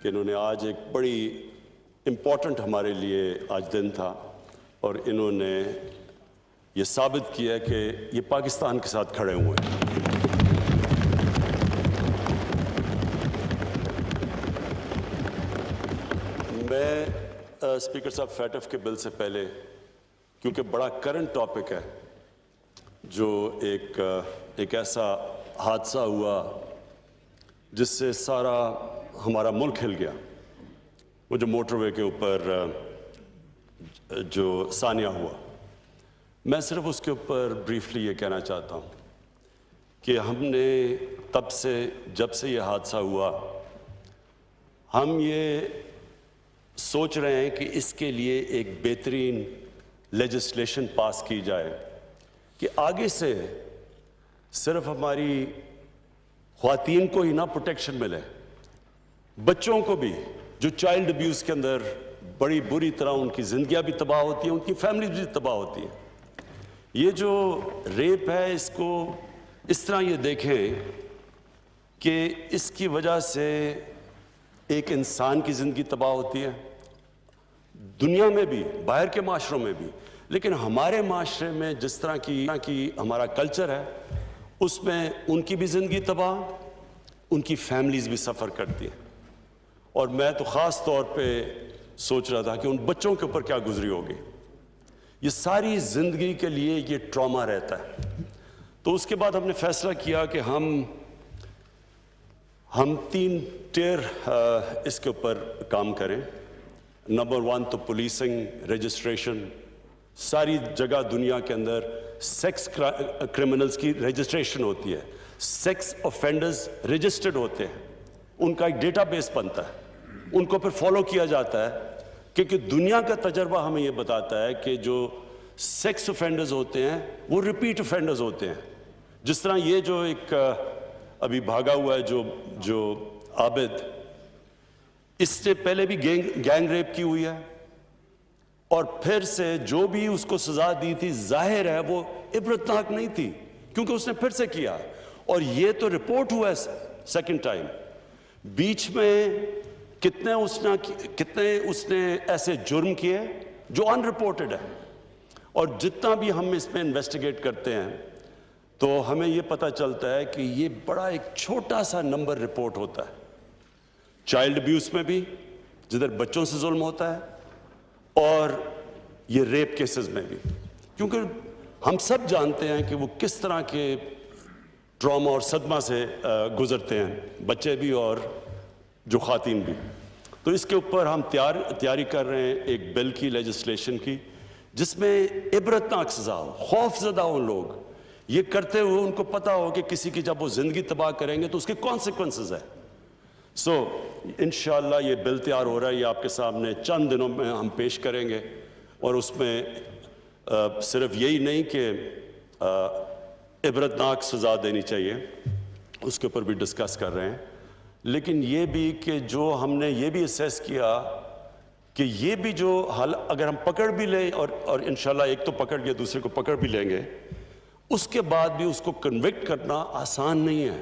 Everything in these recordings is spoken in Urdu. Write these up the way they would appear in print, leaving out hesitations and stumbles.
کہ انہوں نے آج ایک بڑی امپورٹنٹ ہمارے لیے آج دن تھا اور انہوں نے یہ ثابت کیا کہ یہ پاکستان کے ساتھ کھڑے ہوئے ہیں۔ میں اسپیکر صاحب فیٹف کے بل سے پہلے کیونکہ بڑا کرنٹ ٹاپک ہے جو ایک ایسا حادثہ ہوا جس سے سارا ہمارا ملک ہل گیا، وہ جو موٹر وے کے اوپر جو ثانیہ ہوا، میں صرف اس کے اوپر بریفلی یہ کہنا چاہتا ہوں کہ ہم نے تب سے جب سے یہ حادثہ ہوا ہم یہ سوچ رہے ہیں کہ اس کے لیے ایک بہترین لیجسلیشن پاس کی جائے کہ آگے سے صرف ہماری خواتین کو ہی نہ پروٹیکشن ملے، بچوں کو بھی جو چائلڈ ابیوز کے اندر بڑی بری طرح ان کی زندگیاں بھی تباہ ہوتی ہیں، ان کی فیملیز بھی تباہ ہوتی ہیں۔ یہ جو ریپ ہے اس کو اس طرح یہ دیکھیں کہ اس کی وجہ سے ایک انسان کی زندگی تباہ ہوتی ہے دنیا میں بھی، باہر کے معاشروں میں بھی، لیکن ہمارے معاشرے میں جس طرح کی ہمارا کلچر ہے اس میں ان کی بھی زندگی تباہ، ان کی فیملیز بھی سفر کرتی ہیں۔ اور میں تو خاص طور پہ سوچ رہا تھا کہ ان بچوں کے اوپر کیا گزری ہوگی، یہ ساری زندگی کے لیے یہ ٹراما رہتا ہے۔ تو اس کے بعد ہم نے فیصلہ کیا کہ ہم 3 ٹیئر اس کے اوپر کام کریں۔ نمبر 1 تو پولیسنگ، رجسٹریشن، ساری جگہ دنیا کے اندر سیکس کرمنلز کی رجسٹریشن ہوتی ہے، سیکس آفینڈرز رجسٹرڈ ہوتے ہیں، ان کا ایک ڈیٹا بیس بنتا ہے، ان کو پھر فالو کیا جاتا ہے کیونکہ دنیا کا تجربہ ہمیں یہ بتاتا ہے کہ جو سیکس آفینڈرز ہوتے ہیں وہ ریپیٹ آفینڈرز ہوتے ہیں۔ جس طرح یہ جو ایک ابھی بھاگا ہوا ہے جو عابد، اس سے پہلے بھی گینگ ریپ کی ہوئی ہے اور پھر سے جو بھی اس کو سزا دی تھی ظاہر ہے وہ عبرتناک نہیں تھی کیونکہ اس نے پھر سے کیا، اور یہ تو رپورٹ ہوا ہے سیکنڈ ٹائم۔ بیچ میں کتنے اس نے ایسے جرم کیے جو ان رپورٹڈ ہے، اور جتنا بھی ہم اس میں انویسٹیگیٹ کرتے ہیں تو ہمیں یہ پتہ چلتا ہے کہ یہ بڑا ایک چھوٹا سا نمبر رپورٹ ہوتا ہے، چائلڈ ابیوز میں بھی جدھر بچوں سے ظلم ہوتا ہے اور یہ ریپ کیسز میں بھی، کیونکہ ہم سب جانتے ہیں کہ وہ کس طرح کے ٹراما اور صدمہ سے گزرتے ہیں، بچے بھی اور جو خواتین بھی۔ تو اس کے اوپر ہم تیاری کر رہے ہیں ایک بل کی، لیجسلیشن کی، جس میں عبرتناک سزا ہو، خوف زدہ ہو لوگ، یہ کرتے ہوئے ان کو پتہ ہو کہ کسی کی جب وہ زندگی تباہ کریں گے تو اس کے کانسیکوینسز ہیں۔ انشاءاللہ یہ بل تیار ہو رہا ہے، یہ آپ کے سامنے چند دنوں میں ہم پیش کریں گے، اور اس میں صرف یہی نہیں کہ عبرتناک سزا دینی چاہیے، اس کے اوپر بھی ڈسکس کر رہے ہیں، لیکن یہ بھی کہ جو ہم نے یہ بھی اسیس کیا کہ یہ بھی جو حل اگر ہم پکڑ بھی لیں اور انشاءاللہ ایک تو پکڑ گئے دوسرے کو پکڑ بھی لیں گے، اس کے بعد بھی اس کو کنوکٹ کرنا آسان نہیں ہے،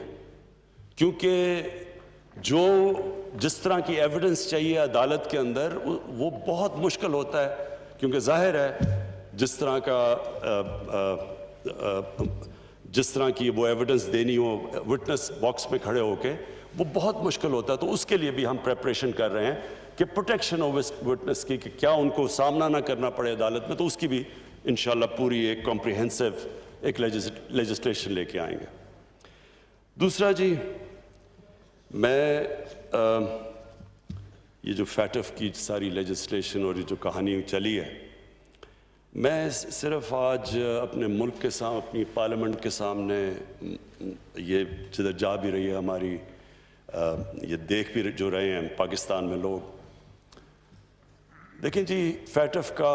کیونکہ جس طرح کی ایویڈنس چاہیے عدالت کے اندر وہ بہت مشکل ہوتا ہے، کیونکہ ظاہر ہے جس طرح کی وہ ایویڈنس دینی ہو وٹنس باکس میں کھڑے ہو کے، وہ بہت مشکل ہوتا ہے۔ تو اس کے لیے بھی ہم پریپریشن کر رہے ہیں کہ پروٹیکشن آف وٹنس کی، کہ کیا ان کو سامنا نہ کرنا پڑے عدالت میں، تو اس کی بھی انشاءاللہ پوری ایک کمپریہنسو ایک لیجسلیشن لے کے آئیں گے۔ دوسرا جی، میں یہ جو فیٹف کی ساری لیجسلیشن اور یہ جو کہانی چلی ہے، میں صرف آج اپنے ملک کے سامنے، اپنی پارلیمنٹ کے سامنے، یہ جدھر جا بھی رہی ہے ہماری، یہ دیکھ بھی جو رہے ہیں پاکستان میں لوگ، دیکھیں جی، فیٹف کا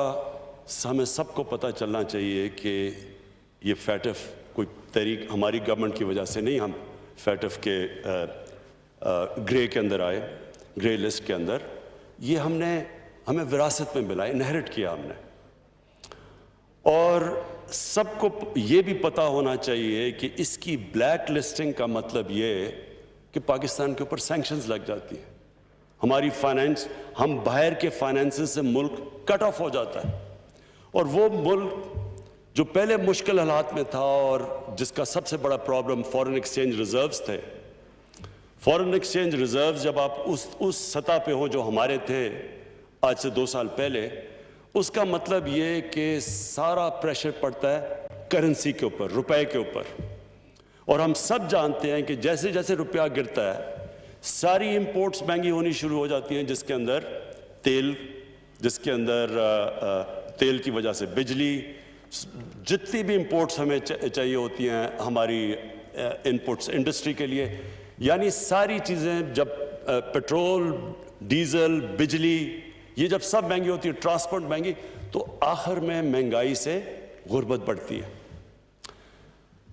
ہمیں سب کو پتہ چلنا چاہیے کہ یہ فیٹف کوئی تحریک ہماری گورنمنٹ کی وجہ سے نہیں، ہم فیٹف کے گرے کے اندر آئے، گرے لسٹ کے اندر، یہ ہمیں وراثت میں ملا، انہیرٹ کیا ہم نے، اور سب کو یہ بھی پتہ ہونا چاہیے کہ اس کی بلیک لسٹنگ کا مطلب یہ کہ پاکستان کے اوپر سینکشنز لگ جاتی ہیں، ہماری فائنینس، ہم باہر کے فائنینسز سے ملک کٹ آف ہو جاتا ہے، اور وہ ملک جو پہلے مشکل حالات میں تھا اور جس کا سب سے بڑا پرابلم فورن ایکسچینج ریزروز تھے، فورن ایکسچینج ریزروز جب آپ اس سطح پہ ہوں جو ہمارے تھے آج سے 2 سال پہلے، اس کا مطلب یہ کہ سارا پریشر پڑتا ہے کرنسی کے اوپر، روپے کے اوپر، اور ہم سب جانتے ہیں کہ جیسے جیسے روپیہ گرتا ہے ساری امپورٹس مہنگی ہونی شروع ہو جاتی ہیں، جس کے اندر تیل، جس کے اندر تیل کی وجہ سے بجلی، جتنی بھی امپورٹس ہمیں چاہیے ہوتی ہیں ہماری انپٹس انڈسٹری کے لیے، یعنی ساری چیزیں جب پیٹرول، ڈیزل، بجلی، یہ جب سب مہنگی ہوتی ہے، ٹرانسپورٹ مہنگی، تو آخر میں مہنگائی سے غربت بڑھتی ہے۔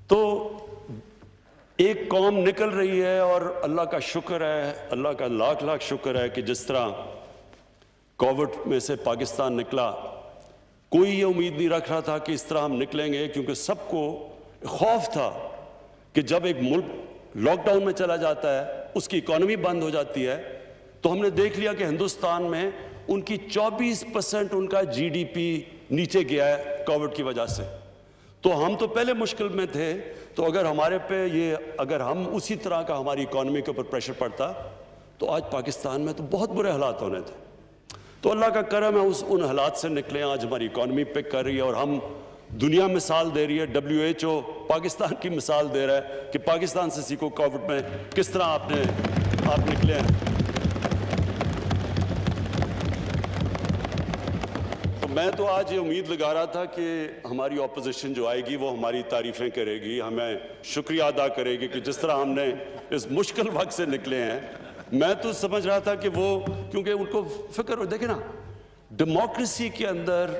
تو ایک قوم نکل رہی ہے، اور اللہ کا شکر ہے، اللہ کا لاکھ لاکھ شکر ہے کہ جس طرح کووڈ میں سے پاکستان نکلا، کوئی یہ امید نہیں رکھ رہا تھا کہ اس طرح ہم نکلیں گے، کیونکہ سب کو خوف تھا کہ جب ایک ملک لاک ڈاؤن میں چلا جاتا ہے، اس کی اکانومی بند ہو جاتی ہے، تو ہم نے دیکھ لیا کہ ہندوستان میں ان کی 24% ان کا جی ڈی پی نیچے گیا ہے کووڈ کی وجہ سے۔ تو ہم تو پہلے مشکل میں تھے، تو اگر ہمارے پہ اگر ہم اسی طرح کا ہماری اکانومی کے اوپر پریشر پڑتا تو آج پاکستان میں تو بہت برے حالات ہونے تھے۔ تو اللہ کا کرم ہے، ان حالات سے نکلے، آج ہماری اکانومی پک کر رہی ہے، اور ہم دنیا مثال دے رہی ہے، WHO پاکستان کی مثال دے رہا ہے کہ پاکستان سے سیکھو کووڈ میں کس طرح آپ نکلے ہیں۔ میں تو آج یہ امید لگا رہا تھا کہ ہماری اپوزیشن جو آئے گی وہ ہماری تعریفیں کرے گی، ہمیں شکریہ ادا کرے گی کہ جس طرح ہم نے اس مشکل وقت سے نکلے ہیں۔ میں تو سمجھ رہا تھا کہ وہ، کیونکہ ان کو فکر ہو، دیکھیں نا، ڈیموکریسی کے اندر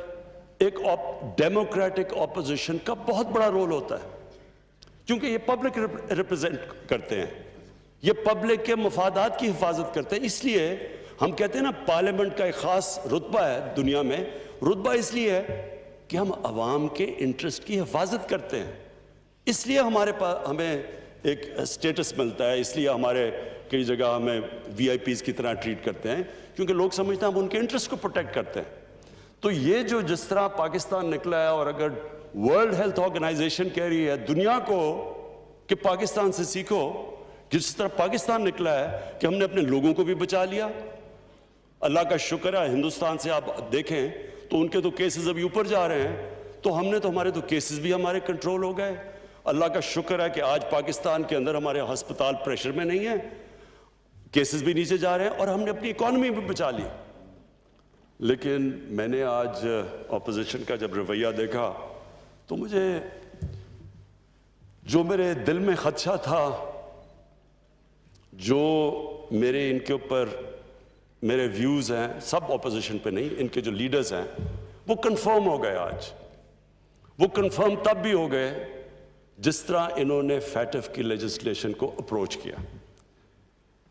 ایک ڈیموکریٹک اپوزیشن کا بہت بڑا رول ہوتا ہے، کیونکہ یہ پبلک ریپرزینٹ کرتے ہیں، یہ پبلک کے مفادات کی حفاظت کرتے ہیں۔ اس لیے ہم کہتے ہیں نا، پارلیمنٹ کا ایک خاص رتبہ ہے دنیا میں، رتبہ اس لیے ہے کہ ہم عوام کے انٹرسٹ کی حفاظت کرتے ہیں، اس لیے ہمارے پاس ہمیں ایک سٹیٹس ملتا ہے، اس لیے ہمارے کئی جگہ ہمیں VIPs کی طرح ٹریٹ کرتے ہیں، کیونکہ لوگ سمجھتے ہیں ہم ان کے انٹرسٹ کو پروٹیکٹ کرتے ہیں۔ تو یہ جو جس طرح پاکستان نکلا ہے، اور اگر ورلڈ ہیلتھ آرگنائزیشن کہہ رہی ہے دنیا کو کہ پاکستان سے سیکھو، جس طرح پاکستان نکلا ہے کہ ہم نے اپنے لوگوں کو بھی بچا لیا، اللہ کا شکر ہے۔ ہندوستان سے آپ دیکھیں تو ان کے تو کیسز ابھی اوپر جا رہے ہیں، تو ہم نے تو ہمارے تو کیسز بھی ہمارے کنٹرول ہو گئے۔ اللہ کا شکر ہے کہ آج پاکستان کے اندر ہمارے ہسپتال پریشر میں نہیں ہیں، کیسز بھی نیچے جا رہے ہیں، اور ہم نے اپنی اکانومی بھی بچا لی۔ لیکن میں نے آج اپوزیشن کا جب رویہ دیکھا تو مجھے جو میرے دل میں خدشہ تھا، جو میرے ان کے اوپر میرے ویوز ہیں، سب اپوزیشن پہ نہیں، ان کے جو لیڈرز ہیں، وہ کنفرم ہو گئے آج۔ وہ کنفرم تب بھی ہو گئے جس طرح انہوں نے فیٹف کی لیجسلیشن کو اپروچ کیا،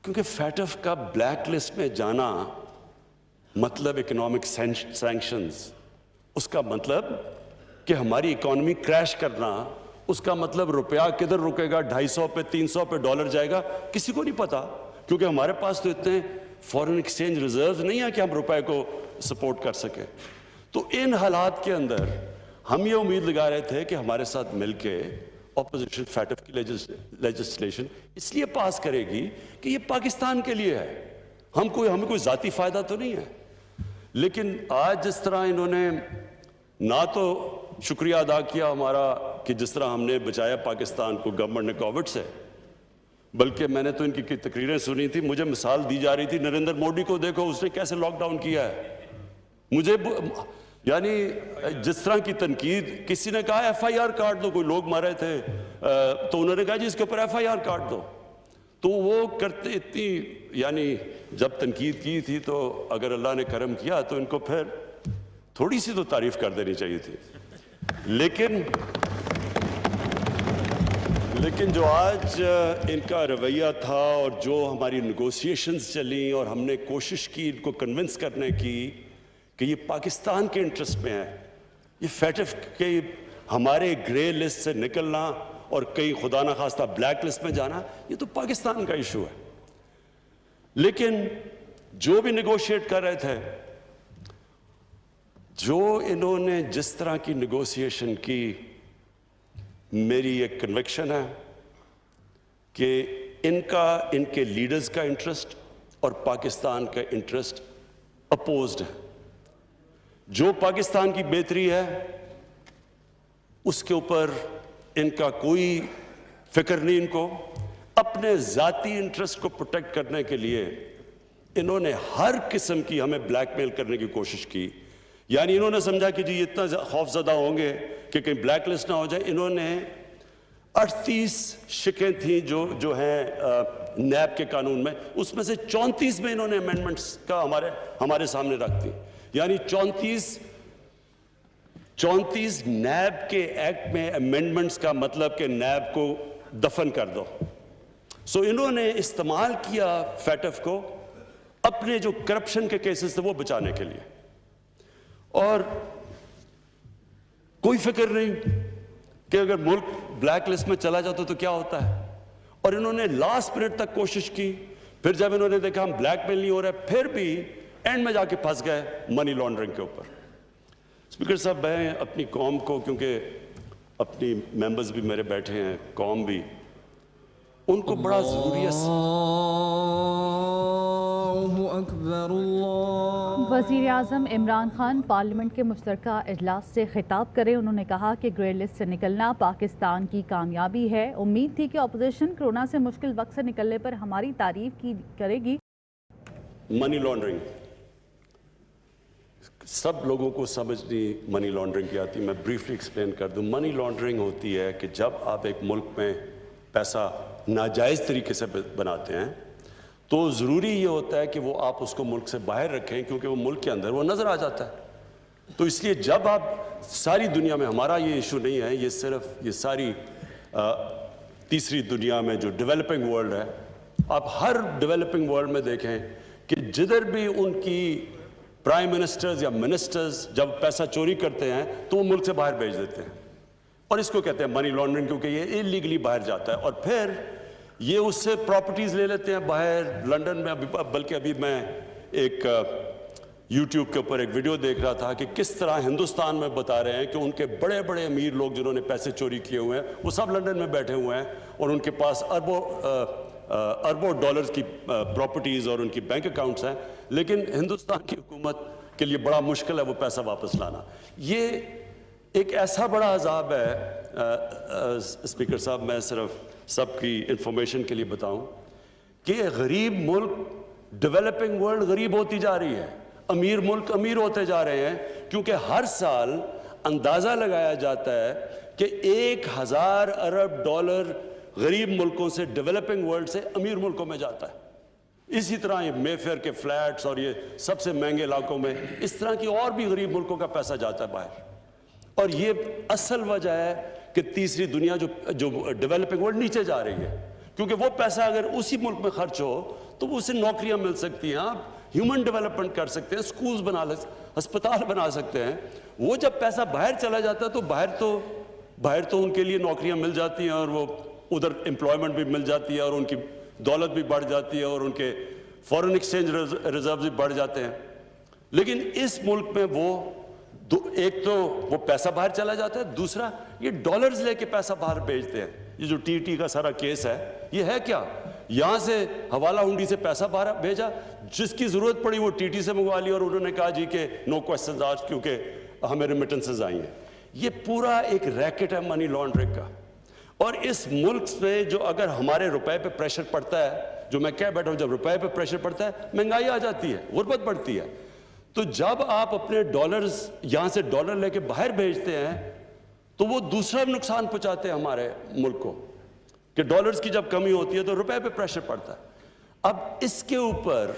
کیونکہ فیٹف کا بلیک لسٹ میں جانا مطلب اکنامک سینکشنز، اس کا مطلب کہ ہماری اکانومی کریش کرنا، اس کا مطلب روپیہ کدھر رکے گا، 250 پہ 300 پہ ڈالر جائے گا، کسی کو نہیں پتا، کیونکہ ہمارے پاس تو اتنے فورن ایکسچینج ریزروز نہیں ہے کہ ہم روپے کو سپورٹ کر سکیں۔ تو ان حالات کے اندر ہم یہ امید لگا رہے تھے کہ ہمارے ساتھ مل کے اپوزیشن فیٹف کی لیجسلیشن اس لیے پاس کرے گی کہ یہ پاکستان کے لیے ہے، ہمیں کوئی ذاتی فائدہ تو نہیں ہے۔ لیکن آج جس طرح انہوں نے نہ تو شکریہ ادا کیا ہمارا کہ جس طرح ہم نے بچایا پاکستان کو گورنمنٹ نے کووڈ سے، بلکہ میں نے تو ان کی تقریریں سنی تھی، مجھے مثال دی جا رہی تھی نریندر مودی کو دیکھو اس نے کیسے لاک ڈاؤن کیا ہے۔ مجھے یعنی جس طرح کی تنقید، کسی نے کہا FIR کاٹ دو، کوئی لوگ مرے تھے تو انہوں نے کہا جی اس کے اوپر FIR کاٹ دو، تو وہ کرتے اتنی، یعنی جب تنقید کی تھی تو اگر اللہ نے کرم کیا تو ان کو پھر تھوڑی سی تو تعریف کر دینی چاہیے تھی۔ لیکن جو آج ان کا رویہ تھا اور جو ہماری نیگوسیشنز چلیں اور ہم نے کوشش کی ان کو کنونس کرنے کی کہ یہ پاکستان کے انٹرسٹ میں ہے، یہ فیٹف کے ہمارے گرے لسٹ سے نکلنا اور کہیں خدا نخواستہ بلیک لسٹ میں جانا، یہ تو پاکستان کا ایشو ہے۔ لیکن جو بھی نیگوشیٹ کر رہے تھے, جو انہوں نے جس طرح کی نیگوسیشن کی, میری ایک کنوکشن ہے کہ ان کے لیڈرز کا انٹرسٹ اور پاکستان کا انٹرسٹ اپوزڈ ہے. جو پاکستان کی بہتری ہے اس کے اوپر ان کا کوئی فکر نہیں. ان کو اپنے ذاتی انٹرسٹ کو پروٹیکٹ کرنے کے لیے انہوں نے ہر قسم کی ہمیں بلیک میل کرنے کی کوشش کی. یعنی انہوں نے سمجھا کہ جی اتنا خوف زدہ ہوں گے کہ کہیں بلیک لسٹ نہ ہو جائے. انہوں نے 38 شکیں تھیں جو ہیں نیب کے قانون میں, اس میں سے 34 میں انہوں نے امینڈمنٹس کا ہمارے سامنے رکھ دی. یعنی 34 نیب کے ایکٹ میں امینڈمنٹس کا مطلب کہ نیب کو دفن کر دو. سو انہوں نے استعمال کیا فیٹف کو اپنے جو کرپشن کے کیسز تھے وہ بچانے کے لیے, اور کوئی فکر نہیں کہ اگر ملک بلیک لسٹ میں چلا جاتا تو کیا ہوتا ہے. اور انہوں نے لاسٹ منٹ تک کوشش کی. پھر جب انہوں نے دیکھا ہم بلیک میل نہیں ہو رہے, پھر بھی اینڈ میں جا کے پھنس گئے منی لانڈرنگ کے اوپر. اسپیکر صاحب, میں اپنی قوم کو, کیونکہ اپنی ممبرز بھی میرے بیٹھے ہیں, قوم بھی, ان کو بڑا ضروری ہے. وزیر اعظم عمران خان پارلیمنٹ کے مشترکہ اجلاس سے خطاب کرے. انہوں نے کہا کہ گرے لسٹ سے نکلنا پاکستان کی کامیابی ہے. امید تھی کہ اپوزیشن کورونا سے مشکل وقت سے نکلنے پر ہماری تعریف کرے گی. منی لانڈرنگ سب لوگوں کو سمجھنی منی لانڈرنگ کی آتی. میں بریفلی ایکسپلین کر دوں. منی لانڈرنگ ہوتی ہے کہ جب آپ ایک ملک میں پیسہ ناجائز طریقے سے بناتے ہیں تو ضروری یہ ہوتا ہے کہ وہ آپ اس کو ملک سے باہر رکھیں, کیونکہ وہ ملک کے اندر وہ نظر آ جاتا ہے. تو اس لیے جب آپ ساری دنیا میں, ہمارا یہ ایشو نہیں ہے, یہ صرف یہ ساری تیسری دنیا میں جو ڈیولپنگ ورلڈ ہے, آپ ہر ڈیولپنگ ورلڈ میں دیکھیں کہ جدھر بھی ان کی پرائم منسٹرز یا منسٹرز جب پیسہ چوری کرتے ہیں تو وہ ملک سے باہر بھیج دیتے ہیں, اور اس کو کہتے ہیں منی لانڈرنگ, کیونکہ یہ انلیگلی باہر جاتا ہے. اور پھر یہ اس سے پراپرٹیز لے لیتے ہیں باہر لنڈن میں. بلکہ ابھی میں ایک یوٹیوب کے اوپر ایک ویڈیو دیکھ رہا تھا کہ کس طرح ہندوستان میں بتا رہے ہیں کہ ان کے بڑے بڑے امیر لوگ جنہوں نے پیسے چوری کیے ہوئے ہیں وہ سب لنڈن میں بیٹھے ہوئے ہیں, اور ان کے پاس اربوں ڈالرز کی پراپرٹیز اور ان کی بینک اکاؤنٹس ہیں, لیکن ہندوستان کی حکومت کے لیے بڑا مشکل ہے وہ پیسہ واپس لانا. یہ ایک ایسا بڑا عذاب ہے. اسپیکر صاحب, میں صرف سب کی انفارمیشن کے لیے بتاؤں کہ غریب ملک, ڈیولپنگ ورلڈ غریب ہوتی جا رہی ہے, امیر ملک امیر ہوتے جا رہے ہیں, کیونکہ ہر سال اندازہ لگایا جاتا ہے کہ 1000 ارب ڈالر غریب ملکوں سے, ڈیولپنگ ورلڈ سے امیر ملکوں میں جاتا ہے. اسی طرح یہ مے فیئر کے فلیٹس اور یہ سب سے مہنگے علاقوں میں اس طرح کی اور بھی غریب ملکوں کا پیسہ جاتا ہے باہر. اور یہ اصل وجہ ہے کہ تیسری دنیا جو ڈیولپنگ ورلڈ نیچے جا رہی ہے, کیونکہ وہ پیسہ اگر اسی ملک میں خرچ ہو تو اسے نوکریاں مل سکتی ہیں, آپ ہیومن ڈیولپمنٹ کر سکتے ہیں, سکولز ہسپتال بنا سکتے ہیں. وہ جب پیسہ باہر چلا جاتا ہے تو باہر تو ان کے لیے نوکریاں مل جاتی ہیں, اور وہ ادھر امپلائمنٹ بھی مل جاتی ہے, اور ان کی دولت بھی بڑھ جاتی ہے, اور ان کے فورن ایکسچینج ریزروز بھی بڑھ جاتے ہیں. لیکن اس ملک میں ایک تو وہ پیسہ باہر چلا جاتا ہے, دوسرا یہ ڈالرز لے کے پیسہ باہر بھیجتے ہیں. یہ جو ٹی کا سارا کیس ہے, یہ ہے کیا, یہاں سے حوالہ ہنڈی سے پیسہ باہر بھیجا, جس کی ضرورت پڑی وہ ٹی سے منگوا لی, اور انہوں نے کہا جی کہ نو کوسچنز آج, کیونکہ ہمیں ریمیٹنسز آئی ہیں. یہ پورا ایک ریکٹ ہے منی لانڈرنگ کا. اور اس ملک میں جو اگر ہمارے روپے پہ پریشر پڑتا ہے, جو میں کہہ بیٹھا ہوں, جب روپے پہ پریشر پڑتا ہے مہنگائی آ جاتی ہے, غربت بڑھتی ہے. تو جب آپ اپنے ڈالرز یہاں سے ڈالر لے کے باہر بھیجتے ہیں تو وہ دوسرا نقصان پہنچاتے ہیں ہمارے ملک کو, کہ ڈالرز کی جب کمی ہوتی ہے تو روپے پہ پریشر پڑتا ہے. اب اس کے اوپر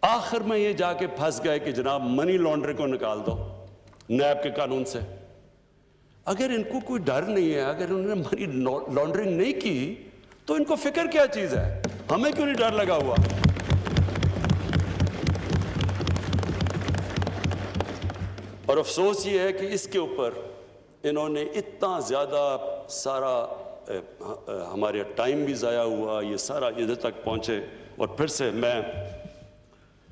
آخر میں یہ جا کے پھنس گئے کہ جناب منی لانڈرنگ کو نکال دو نیب کے قانون سے. اگر ان کو کوئی ڈر نہیں ہے, اگر انہوں نے منی لانڈرنگ نہیں کی تو ان کو فکر کیا چیز ہے, ہمیں کیوں نہیں ڈر لگا ہوا. اور افسوس یہ ہے کہ اس کے اوپر انہوں نے اتنا زیادہ سارا ہمارے ٹائم بھی ضائع ہوا, یہ سارا ادھر تک پہنچے. اور پھر سے میں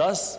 10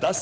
10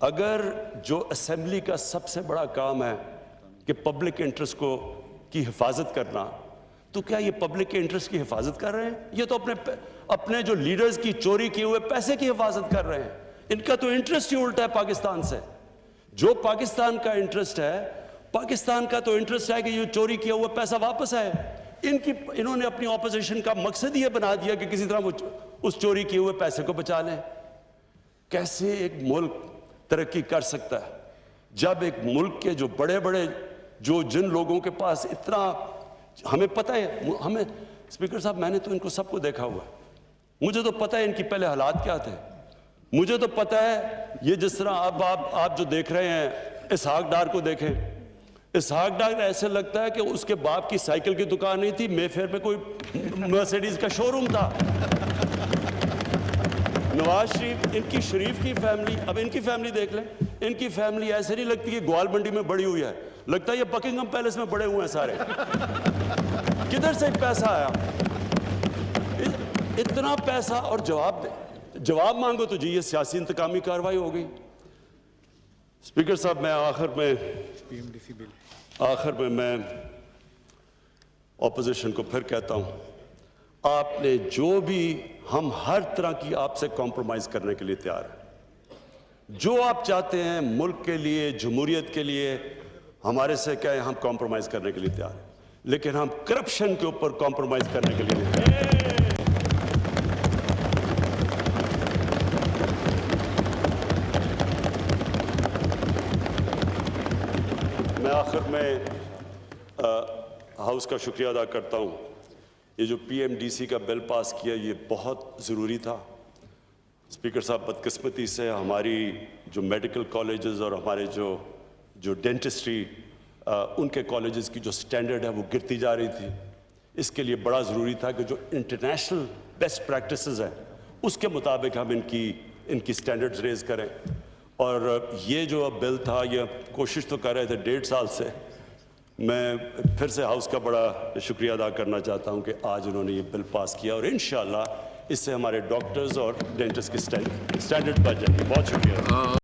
اگر جو اسمبلی کا سب سے بڑا کام ہے کہ پبلک انٹرسٹ کی حفاظت کرنا، تو کیا یہ پبلک کے انٹرسٹ کی حفاظت کر رہے ہیں؟ یہ تو اپنے جو لیڈرز کی چوری کیے ہوئے پیسے کی حفاظت کر رہے ہیں. ان کا تو انٹرسٹ ہی الٹا ہے پاکستان سے. جو پاکستان کا انٹرسٹ ہے، پاکستان کا تو انٹرسٹ ہے کہ یہ چوری کیا ہوا پیسہ واپس آئے. انہوں نے اپنی اپوزیشن کا مقصد یہ بنا دیا کہ کسی طرح وہ اس چوری کیے ہوئے پیسے کو بچا لیں. کیسے ایک ملک ترقی کر سکتا ہے جب ایک ملک کے جو بڑے بڑے جن لوگوں کے پاس اتنا، ہمیں پتہ ہے، ہمیں اسپیکر صاحب میں نے تو ان کو سب کو دیکھا ہوا ہے. مجھے تو پتہ ہے ان کی پہلے حالات کیا تھے. مجھے تو پتہ ہے یہ جس طرح اب آپ جو دیکھ رہے ہیں اسحاق ڈار کو دیکھیں. اسحاق ڈار ایسے لگتا ہے کہ اس کے باپ کی سائیکل کی دکان نہیں تھی، مے فیئر میں کوئی مرسیڈیز کا شو روم تھا. نواز شریف، ان کی شریف کی فیملی، اب ان کی فیملی دیکھ لیں. ان کی فیملی ایسے نہیں لگتی کہ گوال منڈی میں بڑی ہوئی ہے، لگتا ہے یہ بکنگھم پیلس میں بڑے ہوئے ہیں سارے. کدھر سے پیسہ آیا؟ اتنا پیسہ اور جواب مانگو تو جی یہ سیاسی انتقامی کارروائی ہو گئی. اسپیکر صاحب میں آخر میں اپوزیشن کو پھر کہتا ہوں، آپ نے جو بھی، ہم ہر طرح کی آپ سے کمپرومائز کرنے کے لیے تیار ہیں. جو آپ چاہتے ہیں ملک کے لیے، جمہوریت کے لیے، ہمارے سے کہیں ہم کمپرومائز کرنے کے لیے تیار ہیں. لیکن ہم کرپشن کے اوپر کمپرومائز کرنے کے لیے نہیں. میں آخر میں ہاؤس کا شکریہ ادا کرتا ہوں. یہ جو پی ایم ڈی سی کا بل پاس کیا یہ بہت ضروری تھا. اسپیکر صاحب بدقسمتی سے ہماری جو میڈیکل کالجز اور ہمارے جو ڈینٹسٹری ان کے کالجز کی جو سٹینڈرڈ ہے وہ گرتی جا رہی تھی. اس کے لیے بڑا ضروری تھا کہ جو انٹرنیشنل بیسٹ پریکٹسز ہیں اس کے مطابق ہم ان کی سٹینڈرڈز ریز کریں. اور یہ جو بل تھا، یہ کوشش تو کر رہے تھے 1.5 سال سے. میں پھر سے ہاؤس کا بڑا شکریہ ادا کرنا چاہتا ہوں کہ آج انہوں نے یہ بل پاس کیا، اور انشاءاللہ اس سے ہمارے ڈاکٹرز اور ڈینٹسٹ کی سٹینڈرڈ بڑھ جائیں گے. بہت شکریہ.